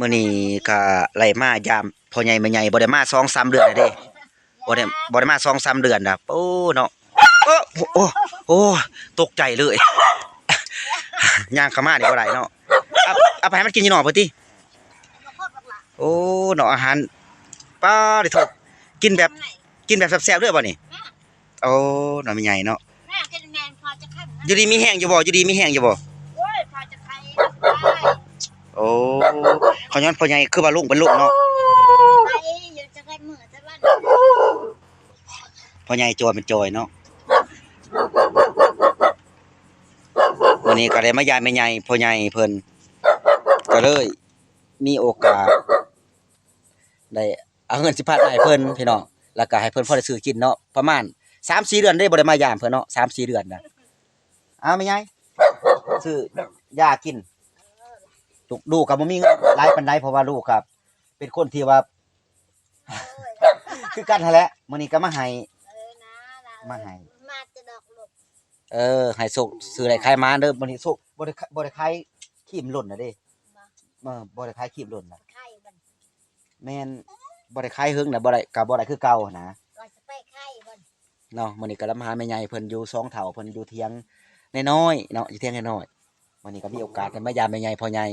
มื้อนี้ก็ไล่มายามพ่อใหญ่แม่ใหญ่บ่ได้มา2-3เดือนแล้วเด้บ่ได้มา2-3เดือนน่ะโอ้เนาะโอ้โอ้โอ้ตกใจเลยย่างเข้ามานี่บ่ได้เนาะเอาไปให้มันกินอยู่นอกพุ่นติโอ้เนาะอาหารป๊าดิโถกินแบบแซ่บๆเด้อบ่นี่โอ้เนาะแม่ใหญ่เนาะอยู่ดีมีแห้งอยู่บ่อยู่ดีมีแห้งอยู่บ่โอ้เขาย้อนพ่อใหญ่คือว่าลุงเป็นลุงเนาะพ่อใหญ่จอยเป็นจอยเนาะวันนี้ก็ได้มายามแม่ใหญ่พ่อใหญ่เพิ่นก็เลยมีโอกาสได้เอาเงิน10,000ให้เพิ่นพี่น้องแล้วก็ให้เพิ่นพอได้ซื้อกินเนาะประมาณ 3-4 เดือนได้บ่ได้มายามเพิ่นเนาะ 3-4 เดือนน่ะเอาแม่ใหญ่ซื้อยากินลูกก็บ่มีเงินหลายปานใดเพราะว่าลูกก็เป็นคนที่ว่าคือกันนั่นแหละมื้อนี้ก็มาให้ให้สุกซื้อได้ขายมาเด้อมื้อนี้สุกบ่ได้ขายครีมหล่นน่ะเด้บ่ได้ขายครีมหล่นน่ะแม่นบ่ได้ขายหึงน่ะบ่ได้คือเก่านะเนาะมื้อนี้ก็มาหาแม่ใหญ่เพิ่นอยู่2เฒ่าเพิ่นอยู่เถียงน้อยๆเนาะอยู่เถียงน้อยๆมื้อนี้ก็มีโอกาสได้มายามแม่ใหญ่พ่อใหญ่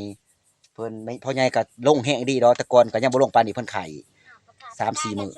เพิ่นพ่อใหญ่ก็ลงแฮงดีดอกแต่ก่อนก็ยังบ่ลงปานนี้เพิ่นไข้3-4 มื้อ